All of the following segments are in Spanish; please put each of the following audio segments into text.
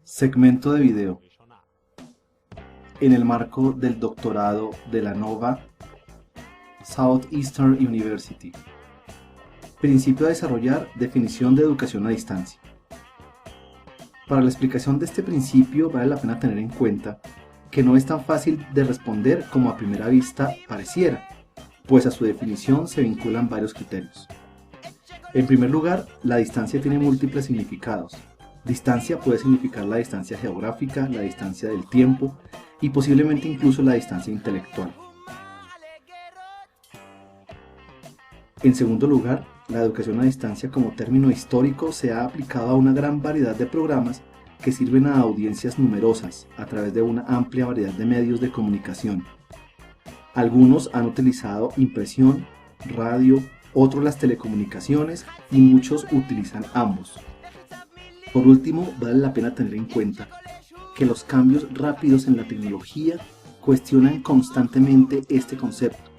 Segmento de video. En el marco del doctorado de la NOVA Southeastern University. Principio a desarrollar: definición de educación a distancia. Para la explicación de este principio vale la pena tener en cuenta que no es tan fácil de responder como a primera vista pareciera, pues a su definición se vinculan varios criterios. En primer lugar, la distancia tiene múltiples significados. Distancia puede significar la distancia geográfica, la distancia del tiempo y posiblemente incluso la distancia intelectual. En segundo lugar, la educación a distancia como término histórico se ha aplicado a una gran variedad de programas que sirven a audiencias numerosas a través de una amplia variedad de medios de comunicación. Algunos han utilizado impresión, radio, otros las telecomunicaciones y muchos utilizan ambos. Por último, vale la pena tener en cuenta que los cambios rápidos en la tecnología cuestionan constantemente este concepto.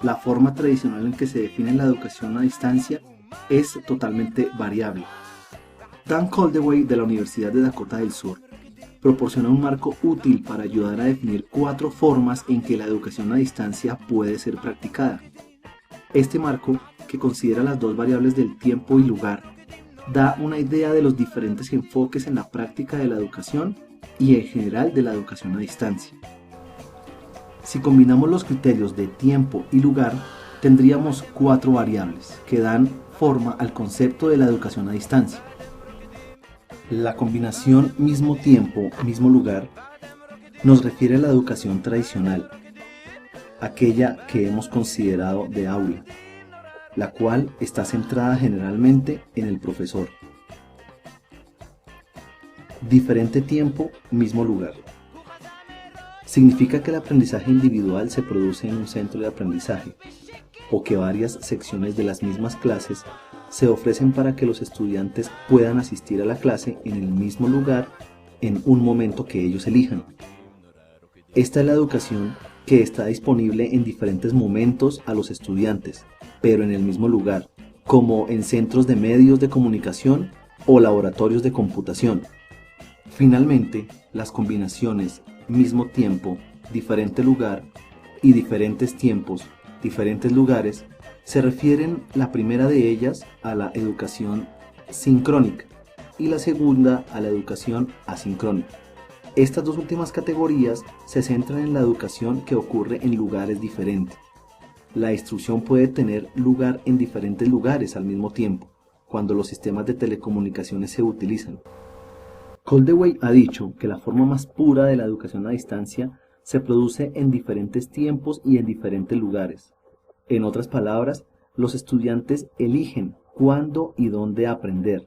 La forma tradicional en que se define la educación a distancia es totalmente variable. Dan Coldewey de la Universidad de Dakota del Sur proporciona un marco útil para ayudar a definir 4 formas en que la educación a distancia puede ser practicada. Este marco, que considera las 2 variables del tiempo y lugar, da una idea de los diferentes enfoques en la práctica de la educación y en general de la educación a distancia. Si combinamos los criterios de tiempo y lugar, tendríamos 4 variables que dan forma al concepto de la educación a distancia. La combinación mismo tiempo, mismo lugar nos refiere a la educación tradicional, aquella que hemos considerado de aula, la cual está centrada generalmente en el profesor. Diferente tiempo, mismo lugar. Significa que el aprendizaje individual se produce en un centro de aprendizaje, o que varias secciones de las mismas clases se ofrecen para que los estudiantes puedan asistir a la clase en el mismo lugar en un momento que ellos elijan. Esta es la educación que está disponible en diferentes momentos a los estudiantes, pero en el mismo lugar, como en centros de medios de comunicación o laboratorios de computación. Finalmente, las combinaciones mismo tiempo, diferente lugar y diferentes tiempos, diferentes lugares se refieren, la primera de ellas, a la educación sincrónica y la segunda a la educación asincrónica. Estas 2 últimas categorías se centran en la educación que ocurre en lugares diferentes. La instrucción puede tener lugar en diferentes lugares al mismo tiempo, cuando los sistemas de telecomunicaciones se utilizan. Coldewey ha dicho que la forma más pura de la educación a distancia se produce en diferentes tiempos y en diferentes lugares. En otras palabras, los estudiantes eligen cuándo y dónde aprender,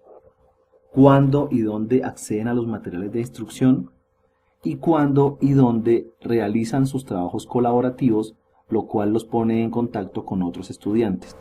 cuándo y dónde acceden a los materiales de instrucción y cuándo y dónde realizan sus trabajos colaborativos, lo cual los pone en contacto con otros estudiantes.